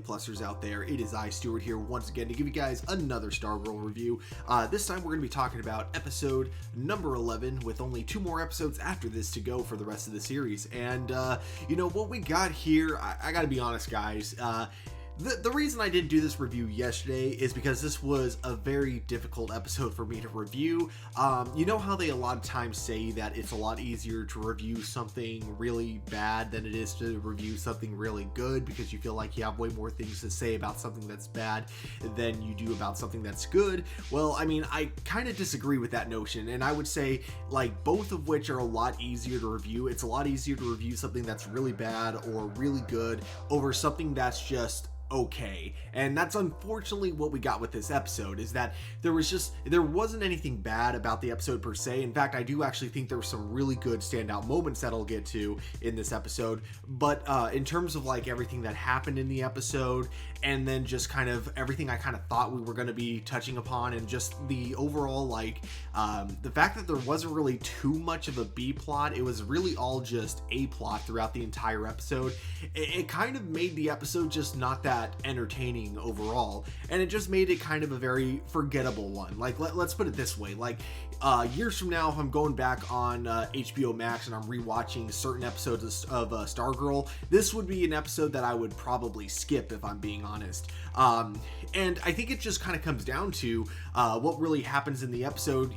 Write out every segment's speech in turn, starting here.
Plussers out there. It is I, Stuart, here once again to give you guys another Stargirl review. This time we're going to be talking about episode number 11, with only 2 more episodes after this to go for the rest of the series. And, what we got here, I gotta be honest, guys, The reason I didn't do this review yesterday is because this was a very difficult episode for me to review. You know how they a lot of times say that it's a lot easier to review something really bad than it is to review something really good, because you feel like you have way more things to say about something that's bad than you do about something that's good? Well, I mean, I kind of disagree with that notion, and I would say, like, both of which are a lot easier to review. It's a lot easier to review something that's really bad or really good over something that's just okay. And that's unfortunately what we got with this episode, is that there wasn't anything bad about the episode per se. In fact, I do actually think there were some really good standout moments that I'll get to in this episode, but in terms of like everything that happened in the episode, and then just kind of everything I kind of thought we were going to be touching upon, and just the overall, like, the fact that there wasn't really too much of a B plot, it was really all just A plot throughout the entire episode. It kind of made the episode just not that entertaining overall, and it just made it kind of a very forgettable one. Like, let's put it this way, like, years from now, if I'm going back on HBO Max and I'm rewatching certain episodes of Stargirl, this would be an episode that I would probably skip, if I'm being honest. And I think it just kind of comes down to what really happens in the episode.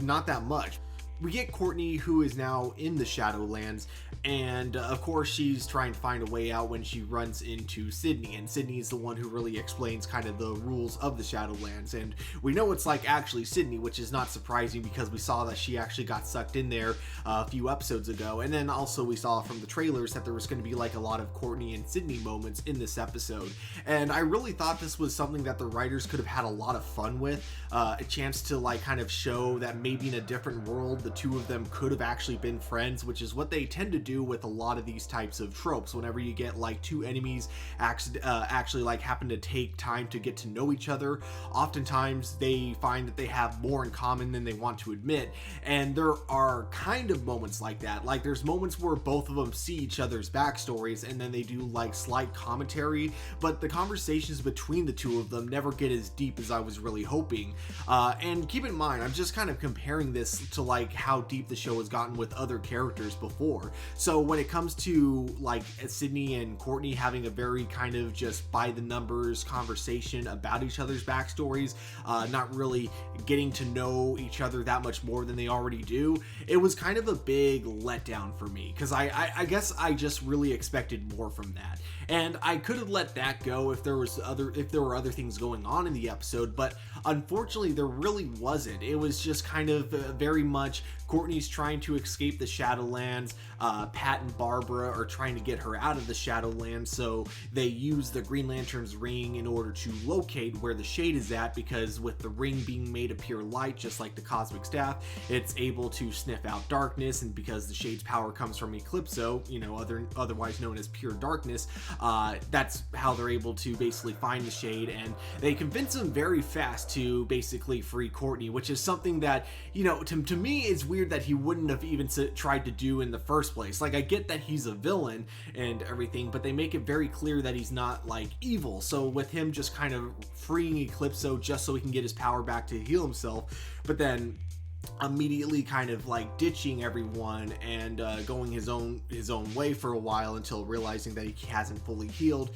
Not that much. We get Courtney, who is now in the Shadowlands, and of course she's trying to find a way out when she runs into Sydney, and Sydney is the one who really explains kind of the rules of the Shadowlands, and we know it's like actually Sydney, which is not surprising because we saw that she actually got sucked in there a few episodes ago. And then also we saw from the trailers that there was going to be like a lot of Courtney and Sydney moments in this episode, and I really thought this was something that the writers could have had a lot of fun with, a chance to like kind of show that maybe in a different world the two of them could have actually been friends, which is what they tend to do with a lot of these types of tropes. Whenever you get like two enemies actually like happen to take time to get to know each other, oftentimes they find that they have more in common than they want to admit. And there are kind of moments like that. Like, there's moments where both of them see each other's backstories, and then they do like slight commentary, but the conversations between the two of them never get as deep as I was really hoping. And keep in mind, I'm just kind of comparing this to like how deep the show has gotten with other characters before. So when it comes to like Sydney and Courtney having a very kind of just by the numbers conversation about each other's backstories, not really getting to know each other that much more than they already do, it was kind of a big letdown for me, because I guess I just really expected more from that. And I could have let that go if there were other things going on in the episode, but unfortunately there really wasn't. It was just kind of very much Courtney's trying to escape the Shadowlands. Pat and Barbra are trying to get her out of the Shadowlands, so they use the Green Lantern's ring in order to locate where the Shade is at, because with the ring being made of pure light, just like the cosmic staff, it's able to sniff out darkness, and because the Shade's power comes from Eclipso, otherwise known as pure darkness, that's how they're able to basically find the Shade. And they convince him very fast to basically free Courtney, which is something that, to me, it's weird that he wouldn't have even tried to do in the first place. Like, I get that he's a villain and everything, but they make it very clear that he's not like evil. So with him just kind of freeing Eclipso just so he can get his power back to heal himself, but then immediately kind of like ditching everyone and going his own way for a while until realizing that he hasn't fully healed,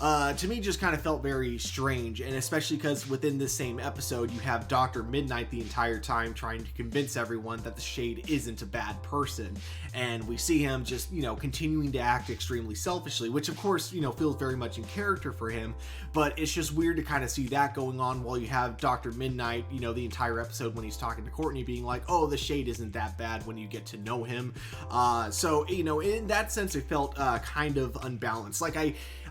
to me just kind of felt very strange. And especially because within this same episode you have Dr. Midnight the entire time trying to convince everyone that the Shade isn't a bad person, and we see him just continuing to act extremely selfishly, which of course feels very much in character for him. But it's just weird to kind of see that going on while you have Dr. Midnight the entire episode when he's talking to Courtney being like, oh, the Shade isn't that bad when you get to know him. So in that sense it felt kind of unbalanced. Like,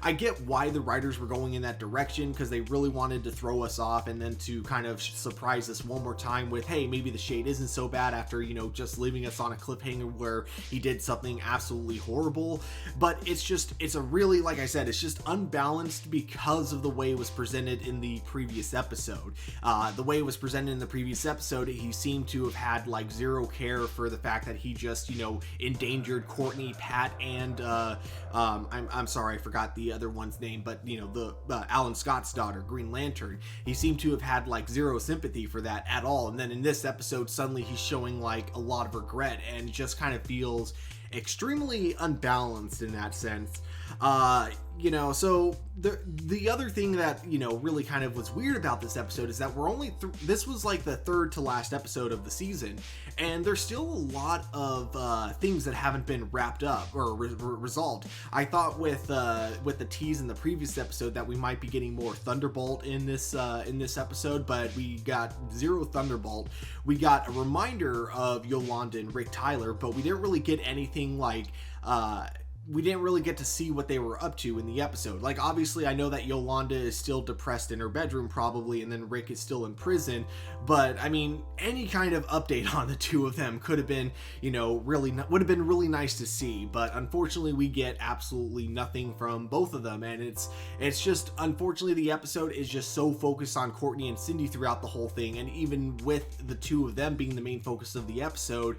I get why the writers were going in that direction, because they really wanted to throw us off and then to kind of surprise us one more time with, hey, maybe the Shade isn't so bad after, just leaving us on a cliffhanger where he did something absolutely horrible. But it's a really, like I said, it's just unbalanced because of the way it was presented in the previous episode. The way it was presented in the previous episode, he seemed to have had like zero care for the fact that he just, endangered Courtney, Pat, and I'm sorry, I forgot the other one's name, but the Alan Scott's daughter, Green Lantern. He seemed to have had like zero sympathy for that at all, and then in this episode suddenly he's showing like a lot of regret and just kind of feels extremely unbalanced in that sense. So the other thing that really kind of was weird about this episode is that we're only this was like the third to last episode of the season, and there's still a lot of things that haven't been wrapped up or resolved. I thought with the tease in the previous episode that we might be getting more Thunderbolt in this episode, but we got zero Thunderbolt. We got a reminder of Yolanda and Rick Tyler, but we didn't really get anything like we didn't really get to see what they were up to in the episode. Like, obviously, I know that Yolanda is still depressed in her bedroom, probably, and then Rick is still in prison. But, I mean, any kind of update on the two of them could have been, would have been really nice to see. But, unfortunately, we get absolutely nothing from both of them. And it's just, unfortunately, the episode is just so focused on Courtney and Sydney throughout the whole thing. And even with the two of them being the main focus of the episode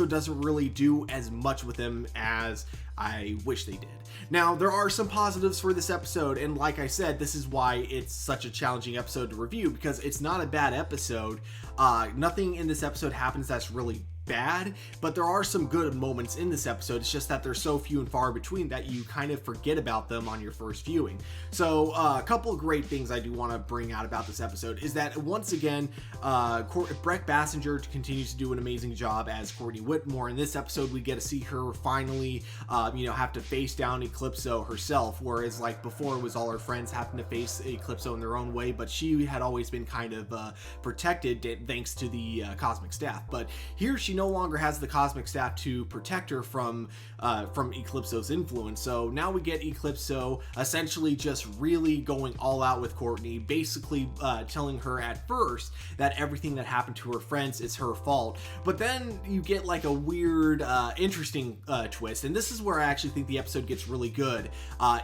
doesn't really do as much with them as I wish they did. Now, there are some positives for this episode, and like I said, this is why it's such a challenging episode to review, because it's not a bad episode. Nothing in this episode happens that's really bad, but there are some good moments in this episode. It's just that they're so few and far between that you kind of forget about them on your first viewing. So a couple of great things I do want to bring out about this episode is that once again, Brec Bassinger continues to do an amazing job as Courtney Whitmore. In this episode, we get to see her finally have to face down Eclipso herself, whereas like before it was all her friends having to face Eclipso in their own way, but she had always been kind of protected thanks to the cosmic staff. But here she no longer has the cosmic staff to protect her from Eclipso's influence. So now we get Eclipso essentially just really going all out with Courtney, basically telling her at first that everything that happened to her friends is her fault. But then you get like a weird, interesting twist, and this is where I actually think the episode gets really good,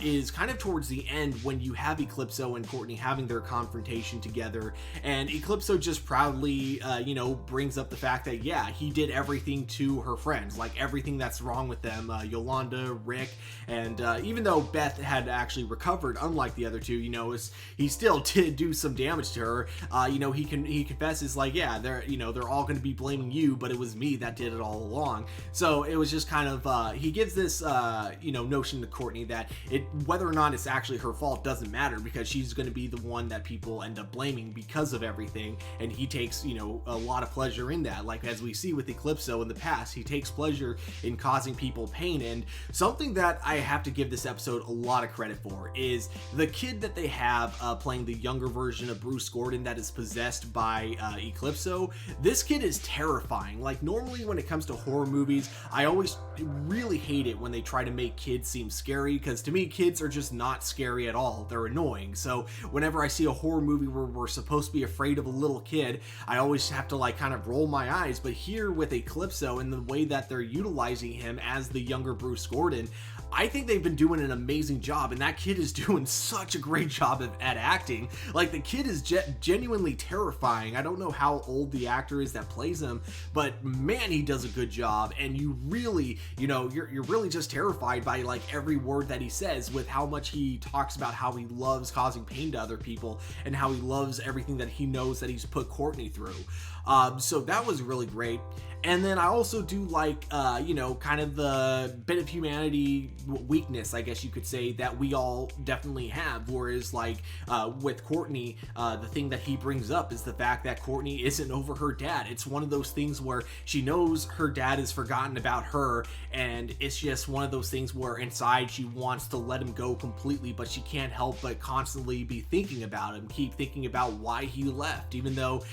is kind of towards the end when you have Eclipso and Courtney having their confrontation together, and Eclipso just proudly, brings up the fact that, yeah, he did everything to her friends, like everything that's wrong with them, Yolanda, Rick, and even though Beth had actually recovered, unlike the other two, he still did do some damage to her. He confesses like, yeah, they're all going to be blaming you, but it was me that did it all along. So it was just kind of he gives this notion to Courtney that whether or not it's actually her fault doesn't matter, because she's going to be the one that people end up blaming because of everything, and he takes a lot of pleasure in that. Like as we see with Eclipso in the past, he takes pleasure in causing people pain. And something that I have to give this episode a lot of credit for is the kid that they have playing the younger version of Bruce Gordon that is possessed by Eclipso. This kid is terrifying. Like normally when it comes to horror movies, I always really hate it when they try to make kids seem scary, because to me kids are just not scary at all. They're annoying. So whenever I see a horror movie where we're supposed to be afraid of a little kid, I always have to like kind of roll my eyes. But here with Eclipso and the way that they're utilizing him as the younger Bruce Gordon, I think they've been doing an amazing job, and that kid is doing such a great job at acting. Like the kid is genuinely terrifying. I don't know how old the actor is that plays him, but man, he does a good job, and you really, you're really just terrified by like every word that he says, with how much he talks about how he loves causing pain to other people and how he loves everything that he knows that he's put Courtney through. So that was really great. And then I also do like, kind of the bit of humanity weakness, I guess you could say, that we all definitely have. Whereas like with Courtney, the thing that he brings up is the fact that Courtney isn't over her dad. It's one of those things where she knows her dad has forgotten about her, and it's just one of those things where inside she wants to let him go completely, but she can't help but constantly be thinking about him, keep thinking about why he left, even though,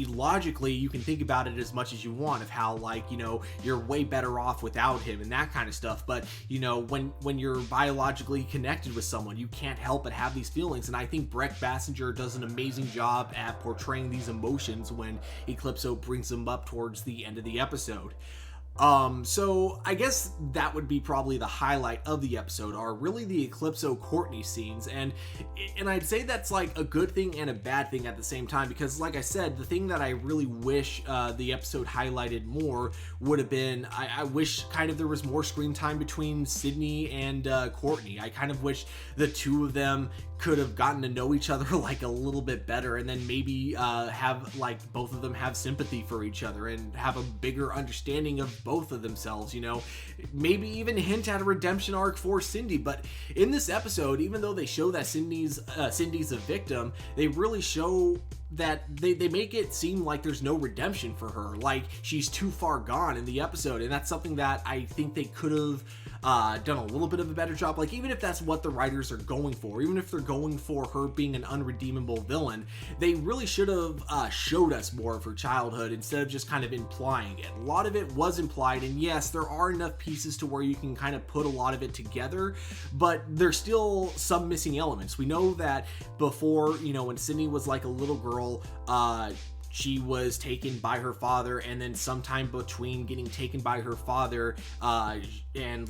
logically you can think about it as much as you want of how like you're way better off without him and that kind of stuff, but when you're biologically connected with someone, you can't help but have these feelings. And I think Brec Bassinger does an amazing job at portraying these emotions when Eclipso brings them up towards the end of the episode. So I guess that would be probably the highlight of the episode, are really the Eclipso Courtney scenes, and I'd say that's like a good thing and a bad thing at the same time, because like I said, the thing that I really wish the episode highlighted more would have been, I wish kind of there was more screen time between Sydney and Courtney. I kind of wish the two of them could have gotten to know each other like a little bit better, and then maybe have like both of them have sympathy for each other and have a bigger understanding of both of themselves, you know, maybe even hint at a redemption arc for Cindy. But in this episode, even though they show that Cindy's a victim, they really show that they make it seem like there's no redemption for her, like she's too far gone in the episode. And that's something that I think they could have done a little bit of a better job. Like, even if that's what the writers are going for, even if they're going for her being an unredeemable villain, they really should have showed us more of her childhood instead of just kind of implying it. A lot of it was implied, and yes, there are enough pieces to where you can kind of put a lot of it together, but there's still some missing elements. We know that before, you know, when Sydney was like a little girl, she was taken by her father, and then sometime between getting taken by her father and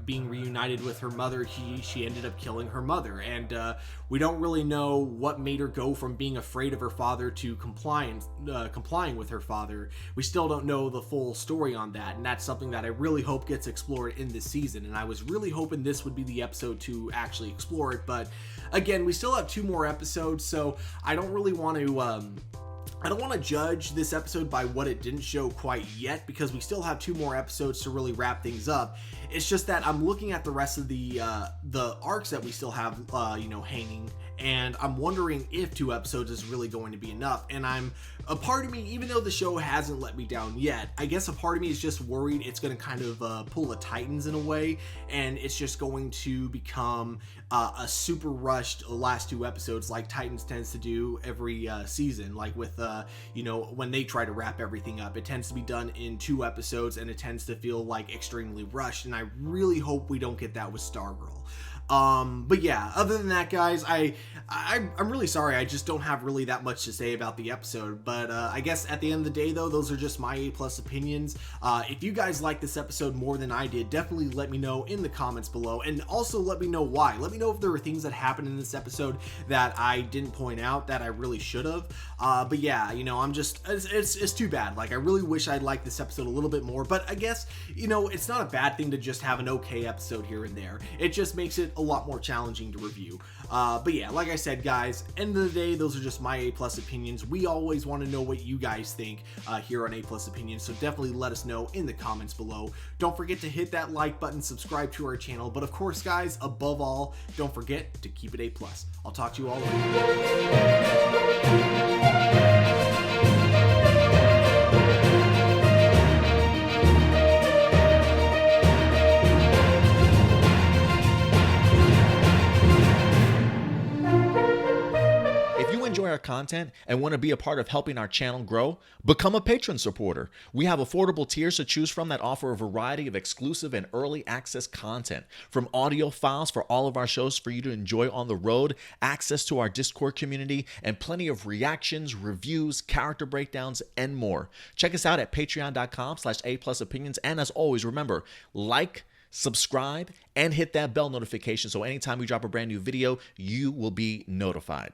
being reunited with her mother, she ended up killing her mother. And we don't really know what made her go from being afraid of her father to complying with her father. We still don't know the full story on that, and that's something that I really hope gets explored in this season. And I was really hoping this would be the episode to actually explore it, but again, we still have 2 more episodes, so I don't really want to judge this episode by what it didn't show quite yet, because we still have 2 more episodes to really wrap things up. It's just that I'm looking at the rest of the arcs that we still have, hanging, and I'm wondering if 2 episodes is really going to be enough. And a part of me, even though the show hasn't let me down yet, I guess a part of me is just worried it's going to kind of pull the Titans in a way, and it's just going to become a super rushed last 2 episodes like Titans tends to do every season. Like with when they try to wrap everything up, it tends to be done in 2 episodes, and it tends to feel like extremely rushed, and I really hope we don't get that with Stargirl. But yeah, other than that, guys, I'm really sorry. I just don't have really that much to say about the episode, but I guess at the end of the day, though, those are just my A+ opinions. If you guys like this episode more than I did, definitely let me know in the comments below, and also let me know why. Let me know if there were things that happened in this episode that I didn't point out that I really should have. But yeah, it's too bad. Like, I really wish I'd liked this episode a little bit more, but I guess, it's not a bad thing to just have an okay episode here and there. It just makes it a lot more challenging to review. But yeah, like I said, guys, end of the day, those are just my A+ opinions. We always want to know what you guys think here on A+ opinions, so definitely let us know in the comments below. Don't forget to hit that like button, subscribe to our channel, but of course, guys, above all, don't forget to keep it A+. I'll talk to you all later. Enjoy our content and want to be a part of helping our channel grow? Become a patron supporter. We have affordable tiers to choose from that offer a variety of exclusive and early access content, from audio files for all of our shows for you to enjoy on the road, access to our Discord community, and plenty of reactions, reviews, character breakdowns, and more. Check us out at patreon.com/A+opinions, and as always, remember, like, subscribe, and hit that bell notification so anytime we drop a brand new video, you will be notified.